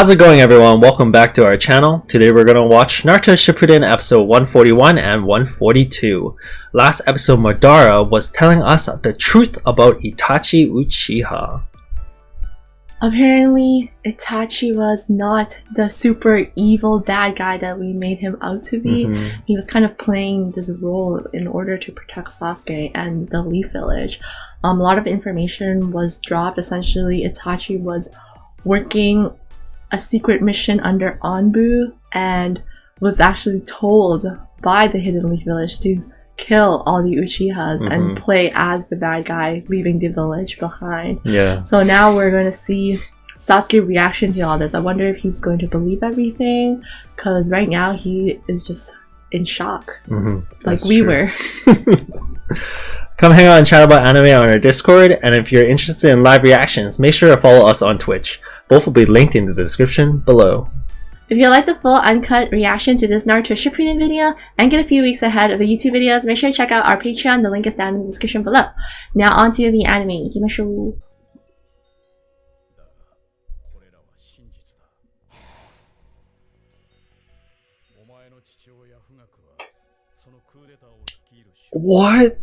How's it going, everyone? Welcome back to our channel. Today we're gonna watch Naruto Shippuden episode 141 and 142. Last episode, Madara was telling us the truth about Itachi Uchiha. Apparently, Itachi was not the super evil bad guy that we made him out to be. He was kind of playing this role in order to protect Sasuke and the Leaf Village. A lot of information was dropped. Essentially, Itachi was working a secret mission under Anbu and was actually told by the Hidden Leaf Village to kill all the Uchihas and play as the bad guy, leaving the village behind. Yeah. So now we're going to see Sasuke's reaction to all this. I wonder if he's going to believe everything, because right now he is just in shock, like we were. Come hang out and chat about anime on our Discord, and if you're interested in live reactions, make sure to follow us on Twitch. Both will be linked in the description below. If you'd like the full uncut reaction to this Naruto Shippuden video and get a few weeks ahead of the YouTube videos, make sure to check out our Patreon. The link is down in the description below. Now on to the anime. 行きましょう。What?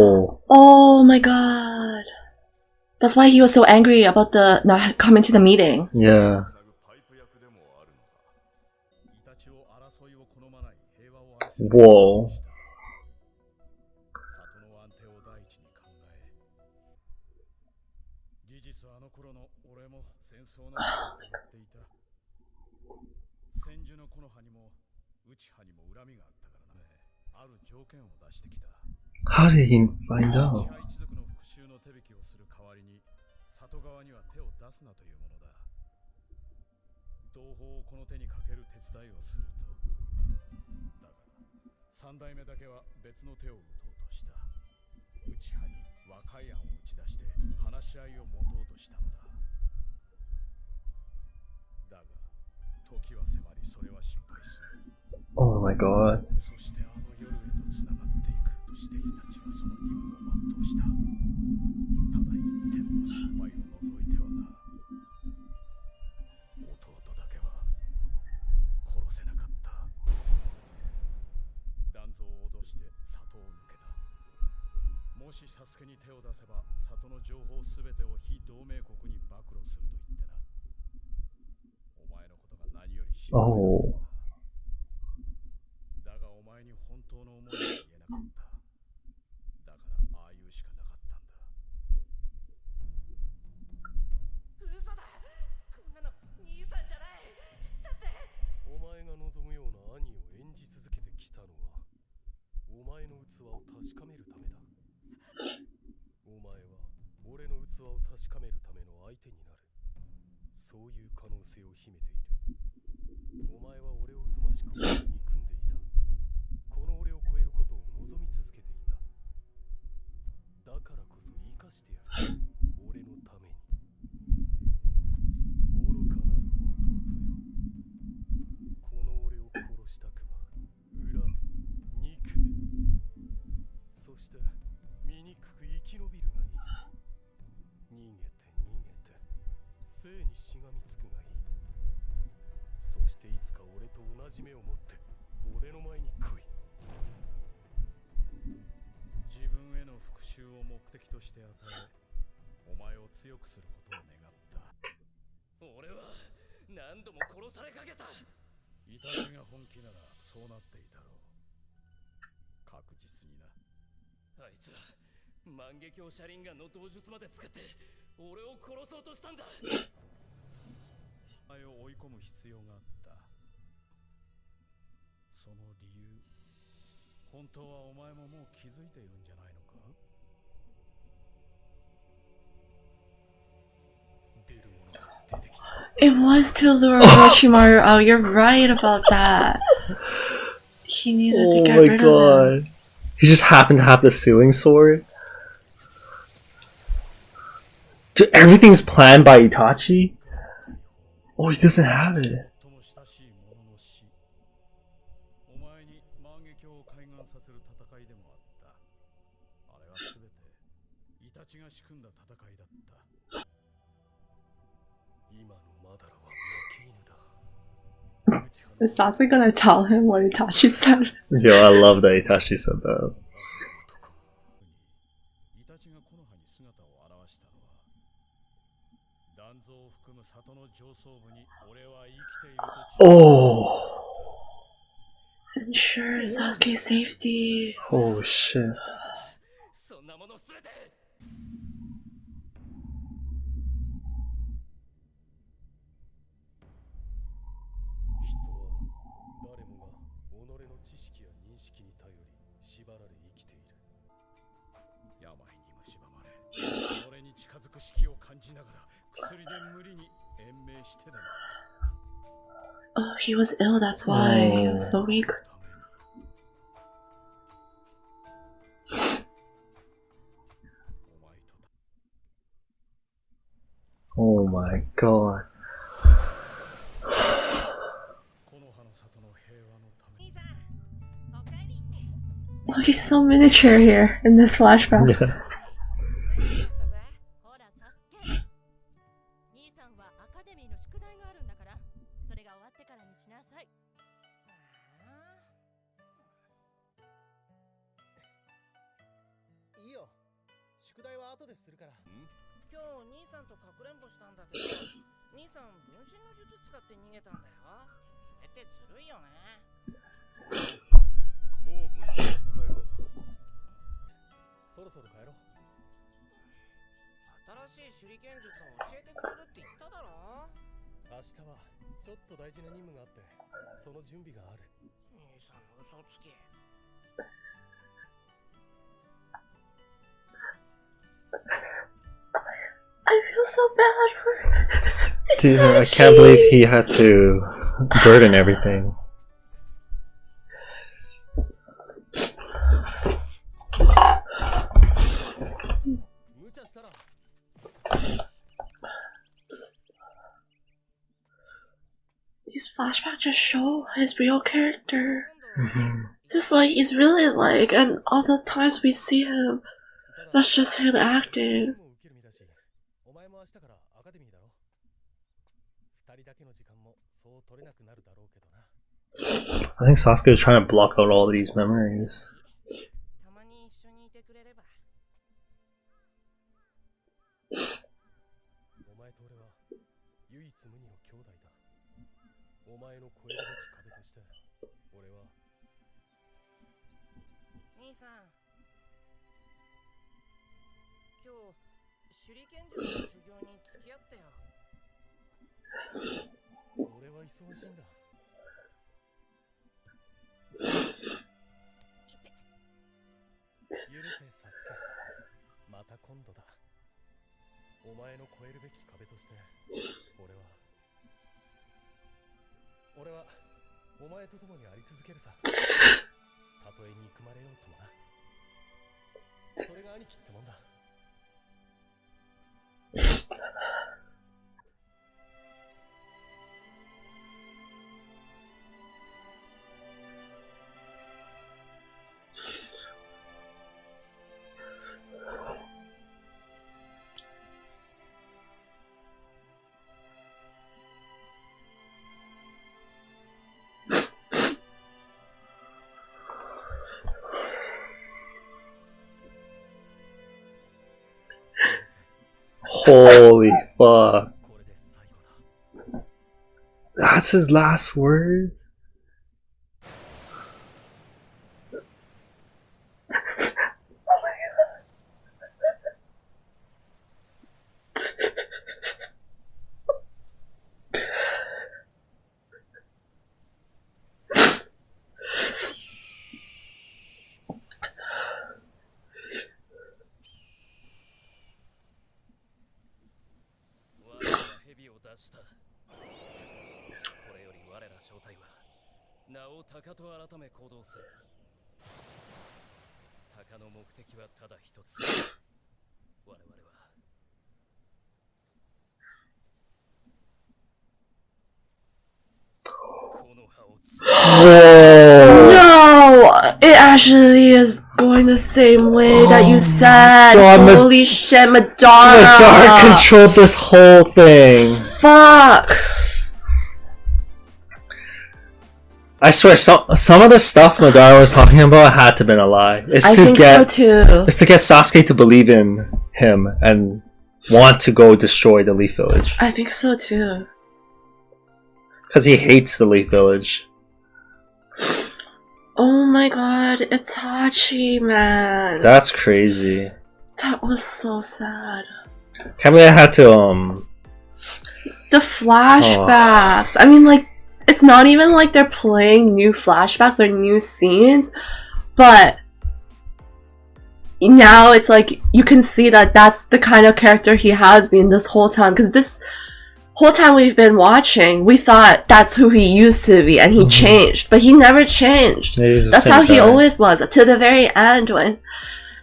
Oh my god. That's why he was so angry about the not coming to the meeting. Yeah. Whoa. How did he find out? Oh my god. Oh. It was to lure Orochimaru out. You're right about that. He needed to get rid of him. He just happened to have the sealing sword. Dude, everything's planned by Itachi? Oh, he doesn't have it. Is Sasuke gonna tell him what Itachi said? Yo, I love that Itachi said that. Oh! Ensure Sasuke's safety. Oh shit. Oh, he was ill, that's why he was so weak. Oh my god. Oh, he's so miniature here in this flashback. Yeah. I feel so bad for Dude, I can't believe he had to burden everything. These flashbacks just show his real character. Mm-hmm. This is what he's really like, and all the times we see him, that's just him acting. I think Sasuke is trying to block out all these memories. Holy fuck. That's his last words? No! It actually is going the same way that you said. God, Holy shit, Madara! Madara controlled this whole thing. Fuck! I swear, some of the stuff Madara was talking about had to have been a lie. I think so too. It's to get Sasuke to believe in him and want to go destroy the Leaf Village. I think so too. Because he hates the Leaf Village. Oh my god, Itachi, man. That's crazy. That was so sad. Can't believe I had to, The flashbacks. I mean, like, it's not even like they're playing new flashbacks or new scenes, but now it's like you can see that that's the kind of character he has been this whole time. Because this whole time we've been watching, we thought that's who he used to be, and he changed, but he never changed. That's how he always was. To the very end, when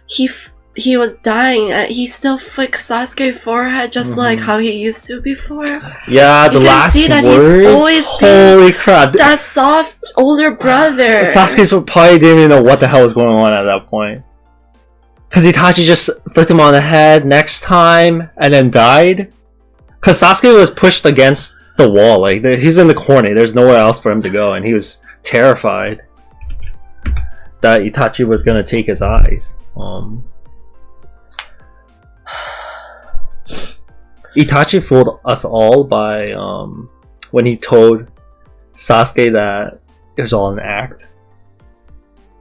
he was dying, he still flicked Sasuke's forehead just like how he used to before. Yeah, the last see that words. He's always Holy crap! That soft older brother. Sasuke's probably didn't even know what the hell was going on at that point. Because Itachi just flicked him on the head next time and then died. Because Sasuke was pushed against the wall, like he's in the corner. There's nowhere else for him to go, and he was terrified that Itachi was gonna take his eyes. Itachi fooled us all by when he told Sasuke that it was all an act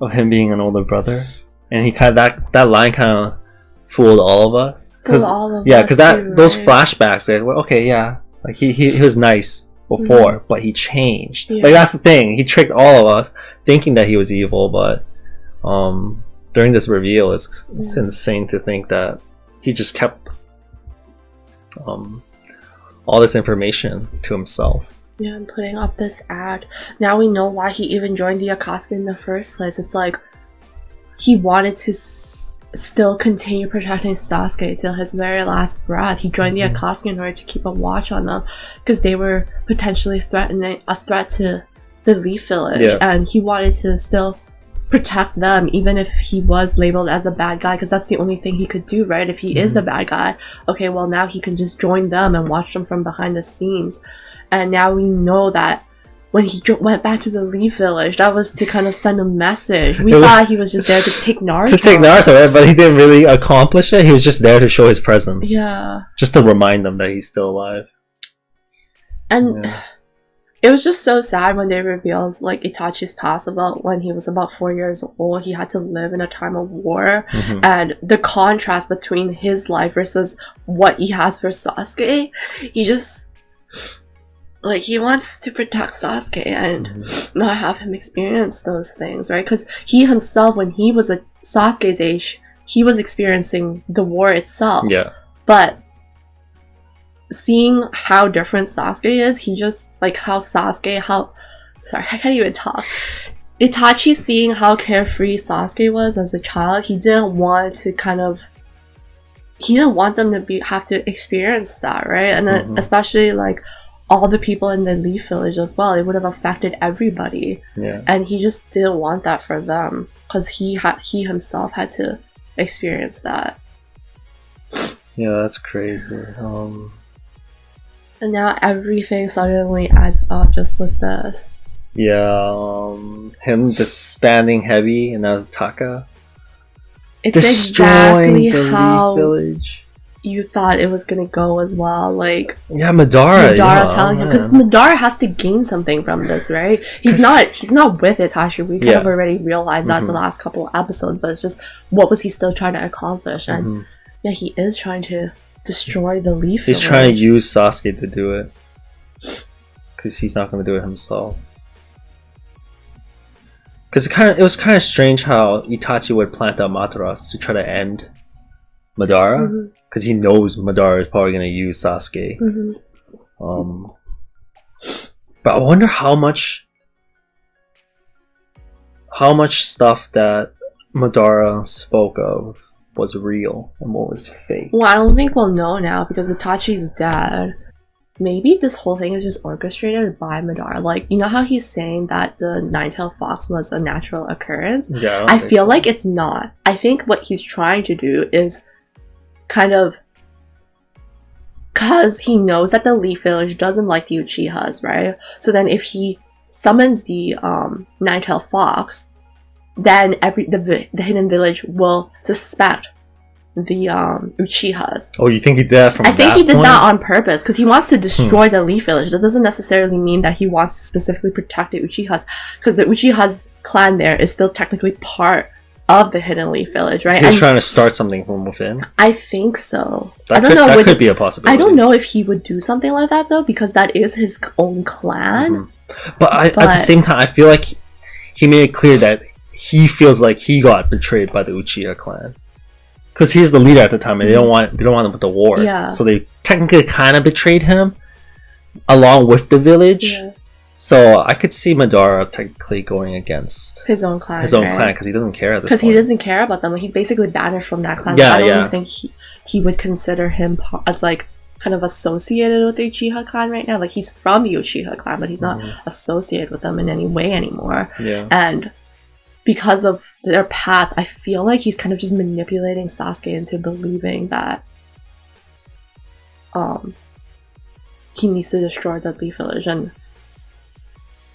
of him being an older brother, and he that line kind of fooled all of us. Because those flashbacks, okay, yeah, like he was nice before, but he changed. Yeah. Like that's the thing, he tricked all of us thinking that he was evil, but during this reveal, it's insane to think that he just kept all this information to himself. Yeah, and putting up this act. Now we know why he even joined the Akatsuki in the first place. It's like he wanted to still continue protecting Sasuke till his very last breath. He joined the Akatsuki in order to keep a watch on them because they were potentially a threat to the Leaf Village, and he wanted to still protect them even if he was labeled as a bad guy, because that's the only thing he could do, right? If he is the bad guy, okay, well now he can just join them and watch them from behind the scenes. And now we know that when he went back to the Leaf Village, that was to kind of send a message. We thought he was just there to take Naruto. To take Naruto, right? But he didn't really accomplish it. He was just there to show his presence. Yeah. Just to remind them that he's still alive. And it was just so sad when they revealed like Itachi's past about when he was about 4 years old. He had to live in a time of war, and the contrast between his life versus what he has for Sasuke. He just like he wants to protect Sasuke and not have him experience those things, right? Because he himself, when he was at Sasuke's age, he was experiencing the war itself. Yeah. But seeing how different Sasuke is, he just like sorry, I can't even talk. Itachi seeing how carefree Sasuke was as a child, he didn't want them to have to experience that, right? And then especially like all the people in the Leaf Village as well, it would have affected everybody. Yeah. And he just didn't want that for them because he himself had to experience that. Yeah, that's crazy. And now everything suddenly adds up just with this. Yeah, him disbanding Heavy and that was Taka. It's destroying exactly the how Leaf Village. You thought it was gonna go as well. Like Madara telling him, because Madara has to gain something from this, right? He's not with Itachi. We kind of already realized that the last couple of episodes, but it's just what was he still trying to accomplish? And he is trying to destroy the Leaf Village. He's trying to use Sasuke to do it because he's not going to do it himself. Because it was kind of strange how Itachi would plant out Madara to try to end Madara, because he knows Madara is probably going to use Sasuke. But I wonder how much stuff that Madara spoke of was real and what was fake. Well, I don't think we'll know now because Itachi's dead. Maybe this whole thing is just orchestrated by Madara. Like, you know how he's saying that the nine-tailed fox was a natural occurrence? Yeah, I feel like it's not. I think what he's trying to do is kind of, because he knows that the Leaf Village doesn't like the Uchihas, right? So then if he summons the nine-tailed fox, then the hidden village will suspect the Uchihas. Oh, you think he did that from I think that he did point? that on purpose because he wants to destroy the Leaf Village. That doesn't necessarily mean that he wants to specifically protect the Uchihas, because the Uchihas clan there is still technically part of the hidden Leaf Village, right? He's trying to start something from within. I think so. I don't know. That could be a possibility. I don't know if he would do something like that though, because that is his own clan. But at the same time, I feel like he made it clear that he feels like he got betrayed by the Uchiha clan, because he's the leader at the time, and they don't want him with the war. Yeah. So they technically kind of betrayed him, along with the village. Yeah. So I could see Madara technically going against his own clan, because he doesn't care at this point. Because he doesn't care about them. He's basically banished from that clan. Yeah, so I don't even think he would consider him as like kind of associated with the Uchiha clan right now. Like, he's from the Uchiha clan, but he's not associated with them in any way anymore. Yeah. And because of their past, I feel like he's kind of just manipulating Sasuke into believing that he needs to destroy the Leaf Village. And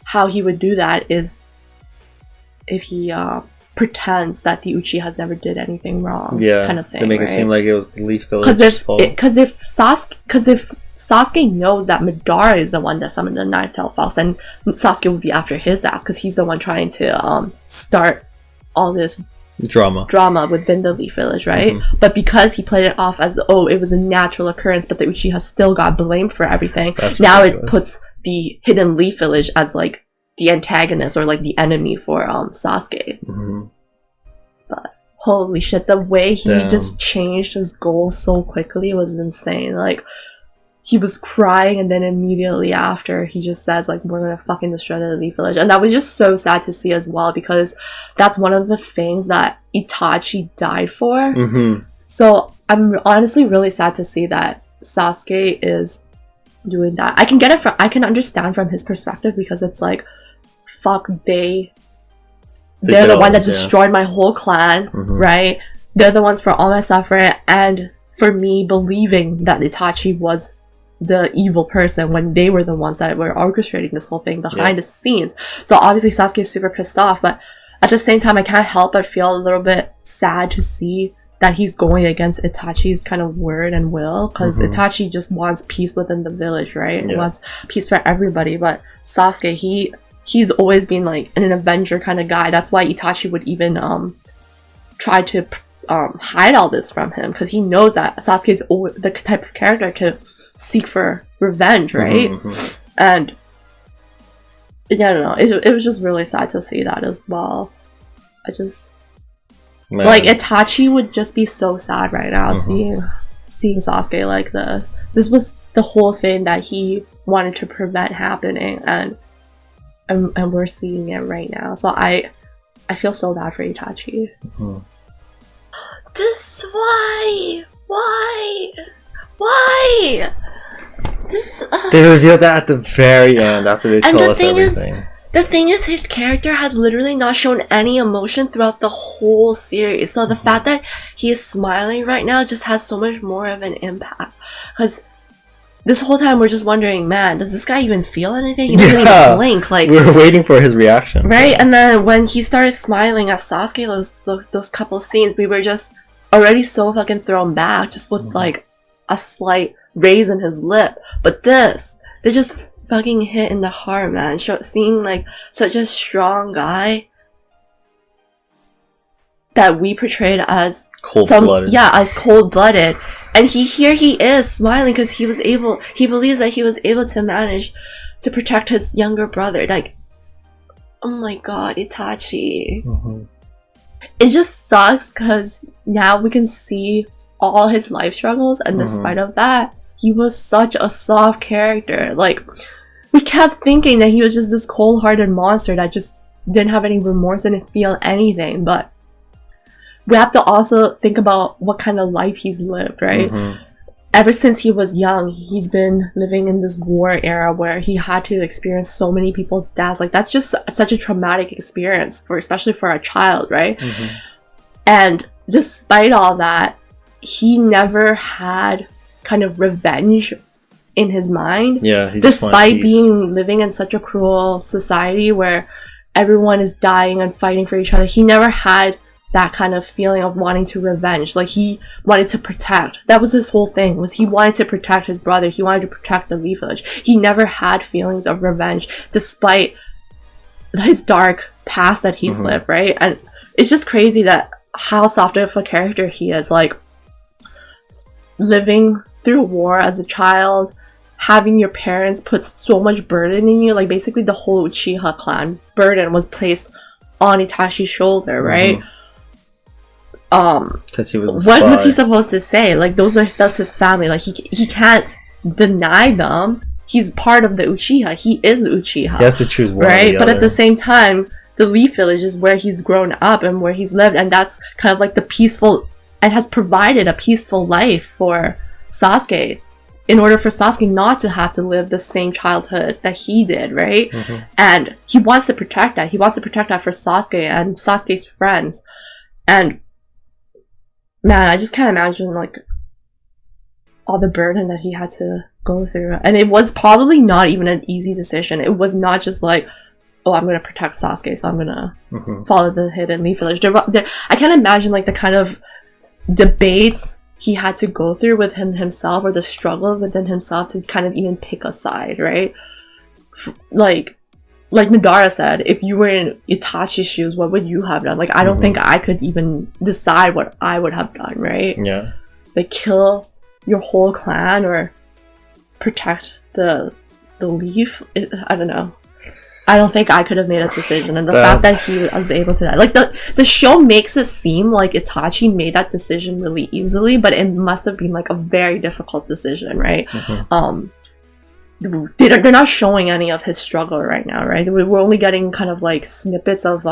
how he would do that is if he pretends that the Uchihas never did anything wrong, kind of thing. They make it seem like it was the Leaf Village's fault. Because if Sasuke knows that Madara is the one that summoned the nine-tailed fox, then Sasuke would be after his ass, because he's the one trying to start all this drama within the Leaf Village, right? But because he played it off as it was a natural occurrence, but the Uchiha still got blamed for everything. Now it puts the hidden Leaf Village as like the antagonist or like the enemy for Sasuke. But holy shit, the way he just changed his goals so quickly was insane. Like, he was crying, and then immediately after he just says like, we're gonna fucking destroy the Leaf Village. And that was just so sad to see as well, because that's one of the things that Itachi died for. So I'm honestly really sad to see that Sasuke is doing that. I can understand from his perspective, because it's like, fuck, they're the one that destroyed my whole clan, right? They're the ones for all my suffering, and for me believing that Itachi was the evil person when they were the ones that were orchestrating this whole thing behind the scenes. So obviously Sasuke is super pissed off, but at the same time I can't help but feel a little bit sad to see that he's going against Itachi's kind of word and will, because Itachi just wants peace within the village, right? He wants peace for everybody, but Sasuke, he's always been like an avenger kind of guy. That's why Itachi would even try to hide all this from him, because he knows that Sasuke is the type of character to seek for revenge, right? And I don't know, it was just really sad to see that as well. Like, Itachi would just be so sad right now seeing Sasuke like this. This was the whole thing that he wanted to prevent happening, and we're seeing it right now. So I feel so bad for Itachi. This why this they revealed that at the very end after they told us everything. The thing is, his character has literally not shown any emotion throughout the whole series. So the fact that he is smiling right now just has so much more of an impact. Because this whole time we're just wondering, man, does this guy even feel anything? He doesn't even blink. Like, we were waiting for his reaction. Right? And then when he started smiling at Sasuke, those couple scenes, we were just already so fucking thrown back, just with like a slight raise in his lip. But they just fucking hit in the heart, man. Seeing like such a strong guy that we portrayed as cold-blooded. As cold-blooded, and he is smiling because he believes that he was able to manage to protect his younger brother. Like, oh my god, Itachi. It just sucks because now we can see all his life struggles, and despite of that, he was such a soft character. Like, we kept thinking that he was just this cold-hearted monster that just didn't have any remorse, didn't feel anything, but we have to also think about what kind of life he's lived, right? Ever since he was young, he's been living in this war era where he had to experience so many people's deaths. Like, that's just such a traumatic experience, especially for a child, right? And despite all that, he never had kind of revenge in his mind. Yeah, he just wanted Despite peace. living in such a cruel society where everyone is dying and fighting for each other, he never had that kind of feeling of wanting to revenge. Like, he wanted to protect. That was his whole thing, was he wanted to protect his brother. He wanted to protect the Leaf Village. He never had feelings of revenge, despite his dark past that he's lived, right? And it's just crazy that how soft of a character he is. Like, living through war as a child, having your parents put so much burden in you, like basically the whole Uchiha clan burden was placed on Itachi's shoulder, right? Because he was a what spy. was he supposed to say? Like, that's his family. Like, he can't deny them. He's part of the Uchiha. He is Uchiha. He has to choose one, right? or the But other. at the same time, the Leaf Village is where he's grown up and where he's lived, and that's kind of like the peaceful, and has provided a peaceful life for Sasuke, in order for Sasuke not to have to live the same childhood that he did, right? And he wants to protect that. He wants to protect that for Sasuke and Sasuke's friends. And man, I just can't imagine like all the burden that he had to go through. And it was probably not even an easy decision. It was not just like, oh, I'm going to protect Sasuke, so I'm going to follow the hidden Leaf Village. I can't imagine like the kind of debates he had to go through with himself, or the struggle within himself to kind of even pick a side, right? Like Madara said, if you were in Itachi's shoes, what would you have done? Like, I don't think I could even decide what I would have done, right? Yeah. Like, kill your whole clan or protect the leaf? I don't know. I don't think I could have made a decision, and the fact that he was able to, like, the show makes it seem like Itachi made that decision really easily, but it must have been like a very difficult decision, right? They're not showing any of his struggle right now, right? We're only getting kind of like snippets of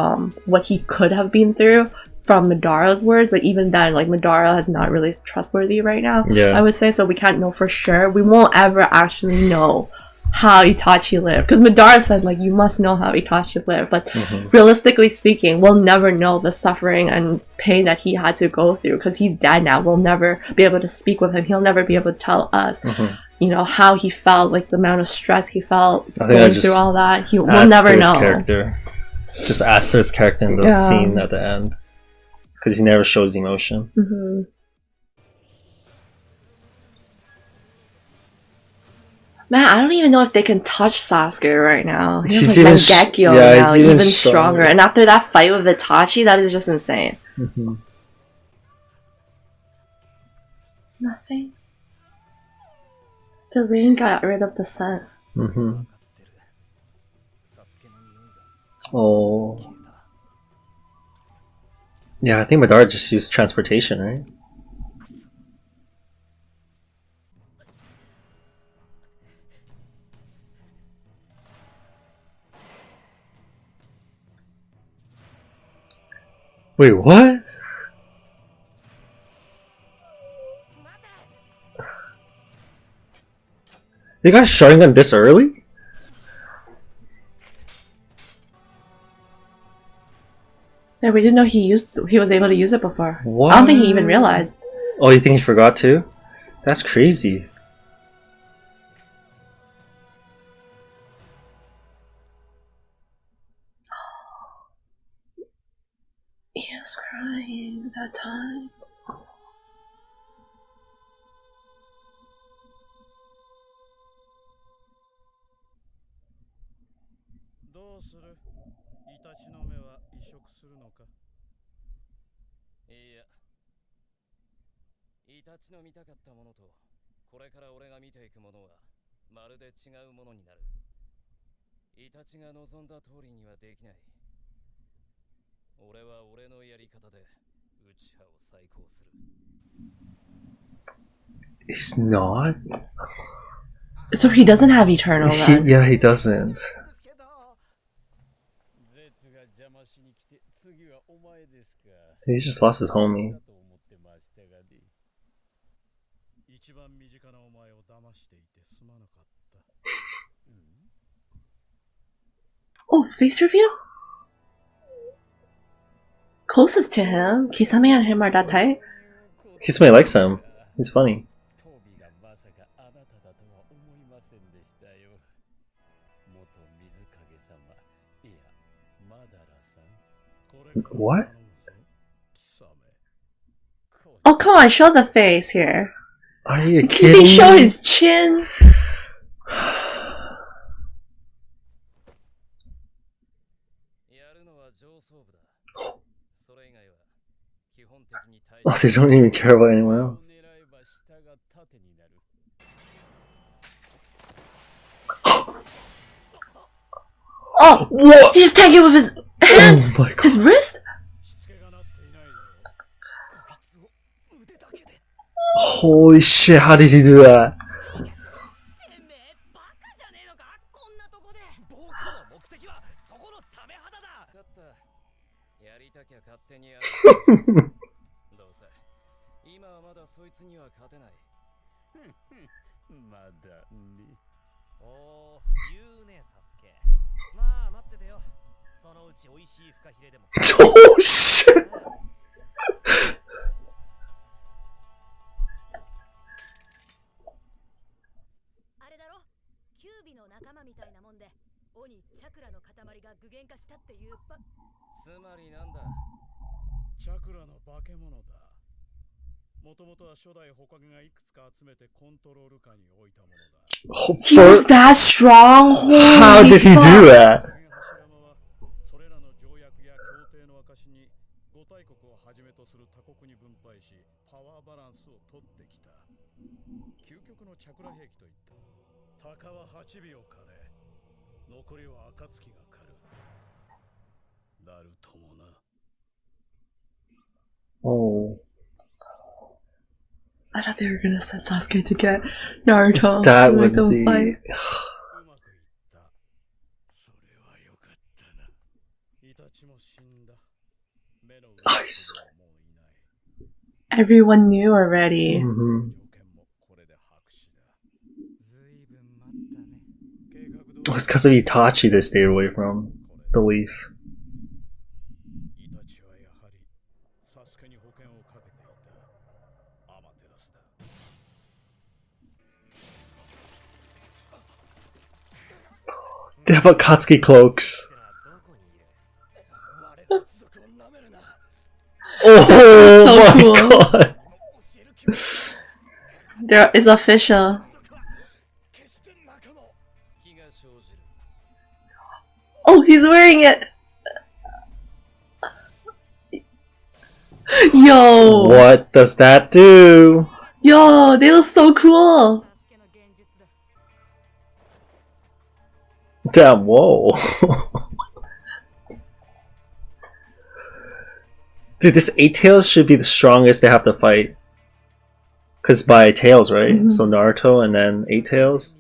what he could have been through from Madara's words, but even then, like, Madara is not really trustworthy right now, I would say, so we can't know for sure. We won't ever actually know how Itachi lived, because Madara said, like, you must know how Itachi lived, but realistically speaking, we'll never know the suffering and pain that he had to go through, because he's dead now. We'll never be able to speak with him. He'll never be able to tell us you know, how he felt, like the amount of stress he felt going through all that. We'll never know. Character. Just adds to his character in the scene at the end, because he never shows emotion. Man, I don't even know if they can touch Sasuke right now. He's like even Mangekyo now, even stronger. And after that fight with Itachi, that is just insane. Nothing. The rain got rid of the sun. Oh. Yeah, I think Madara just used transportation, right? Wait, what? They got Sharingan this early? Yeah, we didn't know he was able to use it before. What? I don't think he even realized. Oh, you think he forgot too? That's crazy. He was crying that time. He's not? So he doesn't have eternal then? Yeah, he doesn't. He's just lost his homie. Oh, face reveal? Closest to him. Kisame and him are that tight? Kisame likes him. He's funny. What? Oh, come on, show the face here. Are you Can kidding he show me? his chin? Oh, they don't even care about anyone else. Oh, What? he just tagged it with his hand, Oh my god. his wrist. Holy shit, how did he do that? Oh shit! Oh, He was that strong. Holy how did he fuck. do that? Oh, I thought they were gonna send Sasuke to get Naruto. that to make would them be. fight. I swear. Everyone knew already. Mm-hmm. Oh, it's because of Itachi they stayed away from the leaf. They have Akatsuki cloaks. Oh So my cool. god! There is official. Oh, he's wearing it. Yo. What does that do? Yo, they look so cool. Damn, whoa. Dude, this 8 Tails should be the strongest they have to fight. Because by Tails, right? Mhm. So Naruto and then 8 Tails.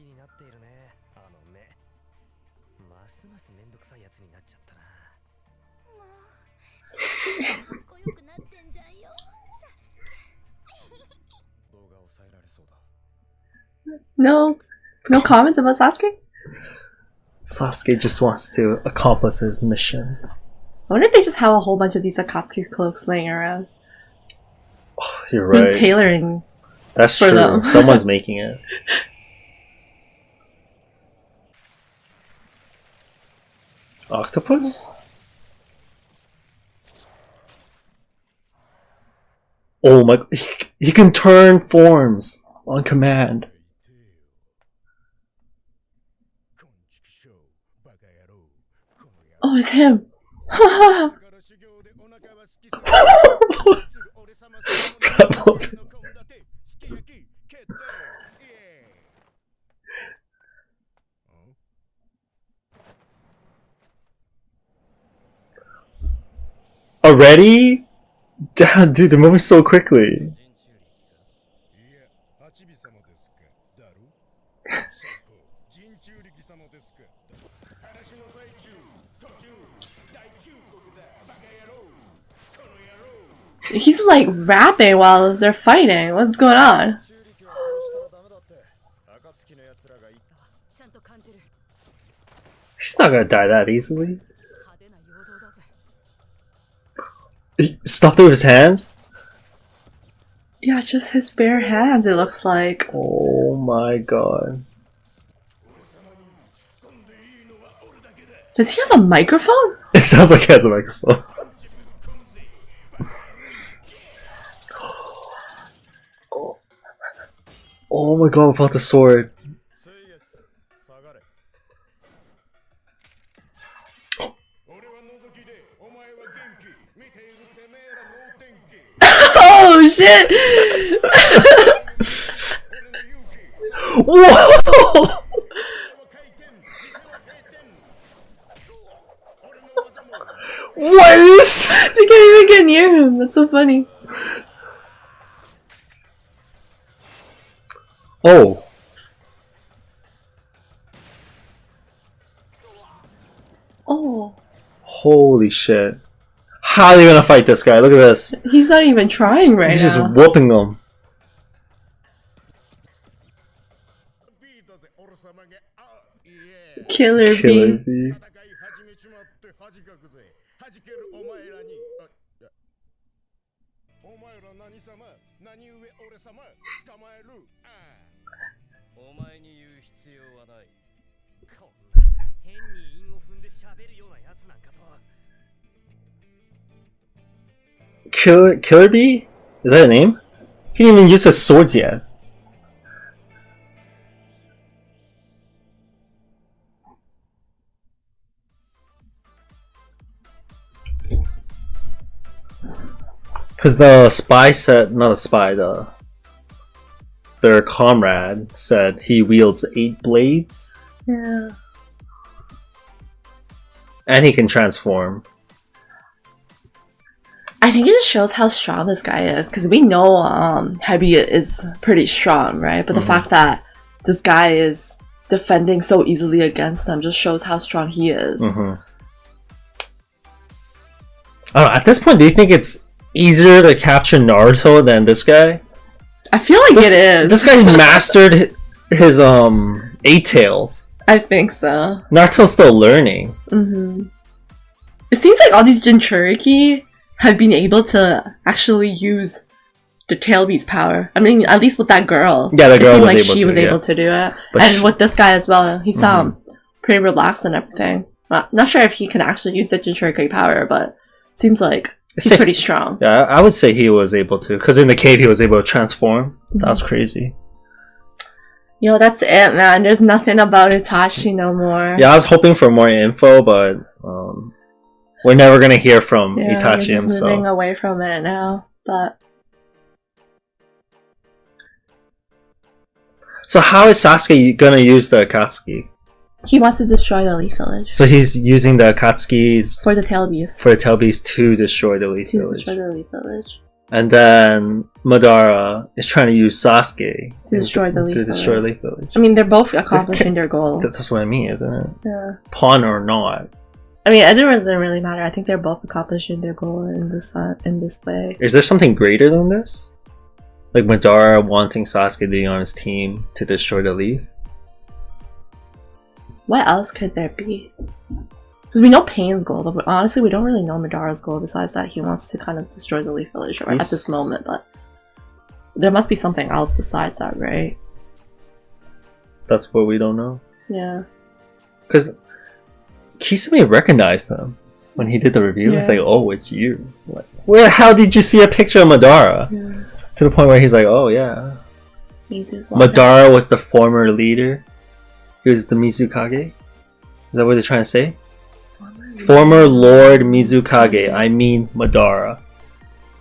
No comments about Sasuke? Sasuke just wants to accomplish his mission. I wonder if they just have a whole bunch of these Akatsuki cloaks laying around. Oh, you're Who's right. tailoring? That's for true. them? Someone's making it. Octopus? Oh my, he can turn forms on command. Oh, it's him. Already? Damn, dude, they're moving so quickly. He's like rapping while they're fighting. What's going on? He's not gonna die that easily. He stopped it with his hands? Yeah, just his bare hands, it looks like. Oh my god. Does he have a microphone? It sounds like he has a microphone. Oh my god, without the sword. Oh shit! Whoa! What is? They can't even get near him. That's so funny. Oh. Oh. Holy shit. How are they gonna fight this guy? Look at this. He's not even trying right He's now. just whooping them. Killer Killer bee. bee. Killer bee? Is that a name? He didn't even use his swords yet. Because the spy said, not a spy, their comrade said he wields 8 blades. Yeah. And he can transform. I think it just shows how strong this guy is, because we know Hebi is pretty strong, right? But the fact that this guy is defending so easily against them just shows how strong he is. I don't know, at this point, do you think it's easier to capture Naruto than this guy? I feel like it is. This guy's mastered his 8 tails. I think so. Naruto's still learning. It seems like all these Jinchuriki have been able to actually use the Tailbeat's power. I mean, at least with that girl. Yeah, the girl it seemed was like able she to, was yeah. able to do it. But And with this guy as well, he sounded pretty relaxed and everything. Not sure if he can actually use the Jinchuriki power, but it seems like he's pretty strong. Yeah, I would say he was able to. Because in the cave, he was able to transform. That was crazy. Yo, that's it, man. There's nothing about Itachi no more. Yeah, I was hoping for more info, but we're never going to hear from Yeah, Itachi we're just himself. moving away from it now. But So how is Sasuke going to use the Akatsuki? he wants to destroy the Leaf Village. So he's using the Akatsukis For the Tailbeast. for the Tailbeast to destroy the Leaf To Village. destroy the Leaf Village. And then Madara is trying to use Sasuke To destroy the Leaf to Village. destroy Leaf Village. I mean, they're both accomplishing their goal. That's what I mean, isn't it? Yeah. Pawn or not. I mean, it doesn't really matter. I think they're both accomplishing their goal in this way. Is there something greater than this? Like Madara wanting Sasuke to be on his team to destroy the Leaf? What else could there be? Because we know Pain's goal, but honestly, we don't really know Madara's goal besides that he wants to kind of destroy the Leaf Village right at this moment. But there must be something else besides that, right? That's what we don't know. Yeah. Because Kisame recognized him when he did the review. Yeah. It's like, oh, it's you. Like, where the hell did you see a picture of Madara? Yeah. To the point where he's like, oh yeah. Mizu's walking. Madara was the former leader. He was the Mizukage. Is that what they're trying to say? Former Lord Mizukage. I mean Madara.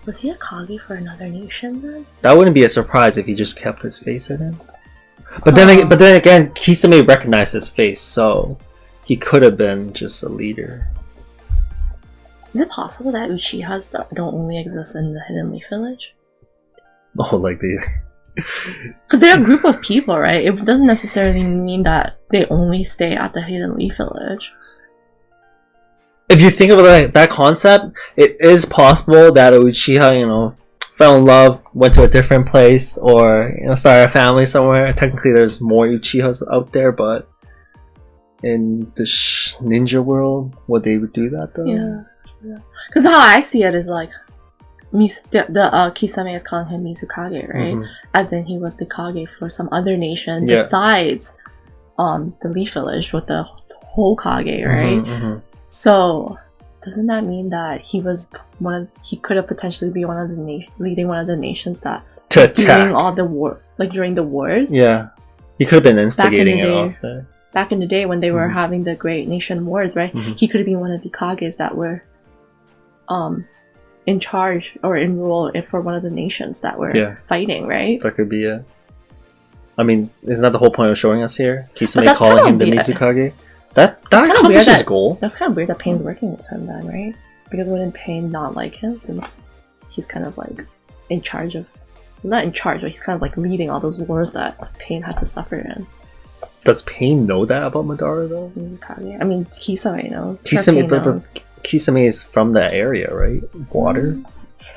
Was he a Kage for another nation then? That wouldn't be a surprise if he just kept his face in it. But then again, Kisame recognized his face, so he could have been just a leader. Is it possible that Uchihas don't only exist in the Hidden Leaf Village? Oh, like the Because they're a group of people, right? It doesn't necessarily mean that they only stay at the Hidden Leaf Village. if you think about that concept, it is possible that Uchiha, fell in love, went to a different place, or started a family somewhere. Technically, there's more Uchihas out there, but in the ninja world, would they do that though? Yeah. Because how I see it is like, Kisame is calling him Mizukage, right? As in he was the Kage for some other nation besides the Leaf Village with the Hokage, right? So doesn't that mean that he was he could have potentially be one of the leading one of the nations that was doing all the war, like during the wars? Yeah, he could have been instigating it also. Back in the day when they were having the Great Nation Wars, right? He could have been one of the Kages that were in charge or in rule for one of the nations that were fighting, right? That could be it. I mean, isn't that the whole point of showing us here? Kisame calling him the Mizukage? That accomplishes his goal. That's kind of weird that Pain's working with him then, right? Because wouldn't Pain not like him since he's kind of like in charge of... Not in charge, but he's kind of like leading all those wars that Pain had to suffer in. Does Pain know that about Madara though? Mizukage. I mean, Kisame knows. Kisame is from that area, right? Water?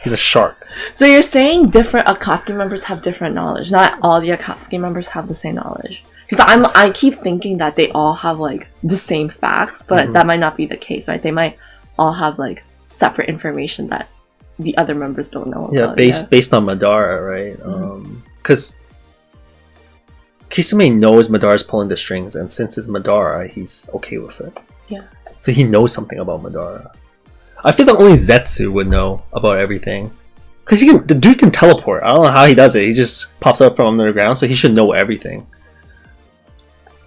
He's a shark. So you're saying different Akatsuki members have different knowledge. Not all the Akatsuki members have the same knowledge. Because I keep thinking that they all have like the same facts, but that might not be the case, right? They might all have like separate information that the other members don't know about. Based on Madara, right? Because Kisame knows Madara's pulling the strings, and since it's Madara, he's okay with it. Yeah. So he knows something about Madara. I feel like only Zetsu would know about everything. Because the dude can teleport. I don't know how he does it. He just pops up from underground, so he should know everything.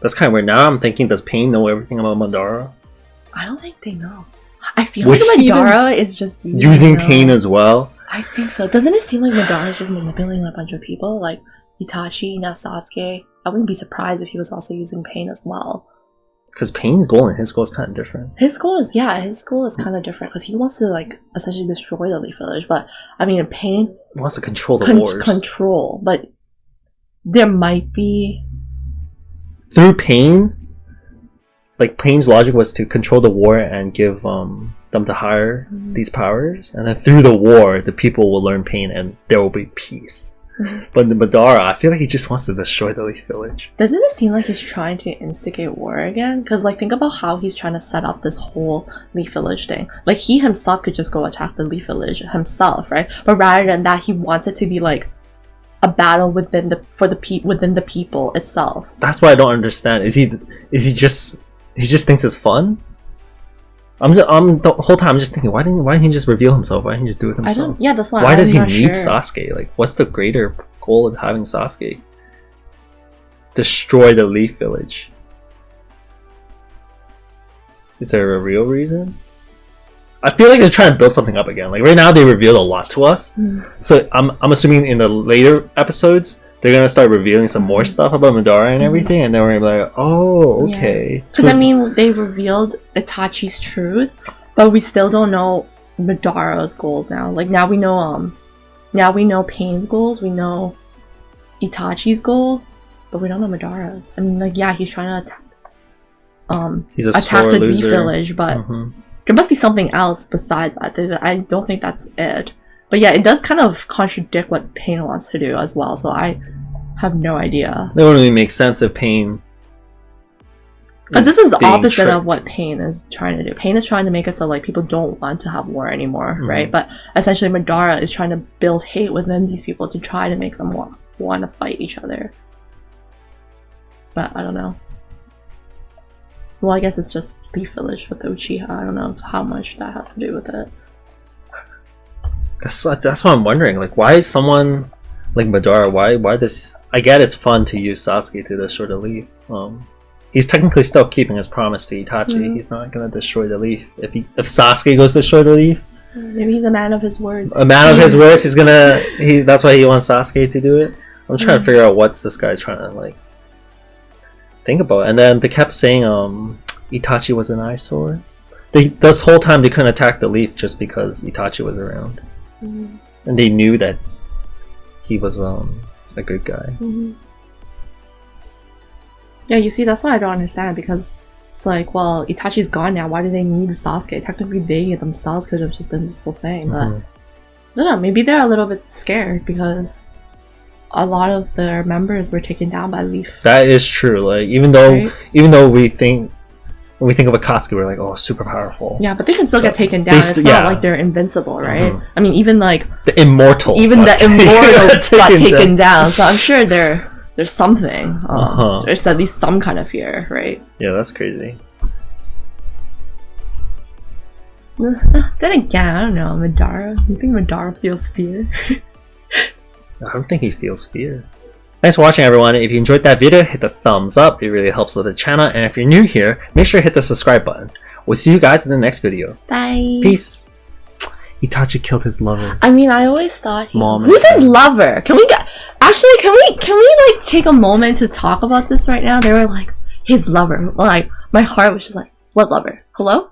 That's kind of weird. Now I'm thinking, does Pain know everything about Madara? I don't think they know. I feel like Madara is just... using Pain as well? I think so. Doesn't it seem like Madara is just manipulating a bunch of people? Like Itachi, now Sasuke. I wouldn't be surprised if he was also using Pain as well. Because Pain's goal and his goal is kind of different. His goal is kind of different because he wants to like essentially destroy the Leaf Village. But I mean, Pain wants to control the wars. Control, but there might be through Pain. Like Pain's logic was to control the war and give them to hire these powers, and then through the war, the people will learn Pain and there will be peace. But the Madara, I feel like he just wants to destroy the Leaf Village. Doesn't it seem like he's trying to instigate war again? Because like think about how he's trying to set up this whole Leaf Village thing. Like he himself could just go attack the Leaf Village himself, right? But rather than that, he wants it to be like a battle within the people itself. That's what I don't understand. Is he just thinks it's fun? I'm the whole time I'm just thinking, why didn't he just reveal himself? Why didn't he just do it himself? That's why. Why does he need Sasuke? Like, what's the greater goal of having Sasuke? Destroy the Leaf Village. Is there a real reason? I feel like they're trying to build something up again. Like right now, they revealed a lot to us. So I'm assuming in the later episodes, they're gonna start revealing some more stuff about Madara and everything, and then we're gonna be like, oh, okay. Because I mean, they revealed Itachi's truth, but we still don't know Madara's goals now. Like now we know Pain's goals, we know Itachi's goal, but we don't know Madara's. I mean, like he's trying to attack the Leaf Village, but there must be something else besides that. I don't think that's it. But yeah, it does kind of contradict what Pain wants to do as well, so I have no idea. It wouldn't really make sense if Pain... Because this is the opposite of what Pain is trying to do. Pain is trying to make it so like people don't want to have war anymore, right? But essentially Madara is trying to build hate within these people to try to make them want to fight each other. But I don't know. Well, I guess it's just Leaf Village with Uchiha. I don't know how much that has to do with it. That's what I'm wondering. Like, why is someone like Madara? Why this? I get it's fun to use Sasuke to destroy the Leaf. He's technically still keeping his promise to Itachi. He's not gonna destroy the Leaf. If Sasuke goes to destroy the Leaf, maybe he's a man of his words. A man of his words. He's gonna. That's why he wants Sasuke to do it. I'm trying to figure out what's this guy's trying to like think about. And then they kept saying Itachi was an eyesore. This whole time they couldn't attack the Leaf just because Itachi was around. And they knew that he was a good guy. Yeah, you see, that's what I don't understand, because it's like, well, Itachi's gone now, why do they need Sasuke? Technically they themselves could have just done this whole thing, but I don't know, maybe they're a little bit scared because a lot of their members were taken down by Leaf. That is true. Like even though we think when we think of Akatsuki, we're like, oh, super powerful. Yeah, but they can still get taken down. It's not like they're invincible, right? I mean, even like the immortals got taken down. So I'm sure there's something. There's at least some kind of fear, right? Yeah, that's crazy. Then again, I don't know, Madara. You think Madara feels fear? I don't think he feels fear. Thanks for watching, everyone. If you enjoyed that video, hit the thumbs up. It really helps with the channel. And if you're new here, make sure to hit the subscribe button. We'll see you guys in the next video. Bye. Peace. Itachi killed his lover. I mean, I always thought Mom. Who's his lover? Can we like take a moment to talk about this right now? They were like, his lover. Like, my heart was just like, what lover? Hello?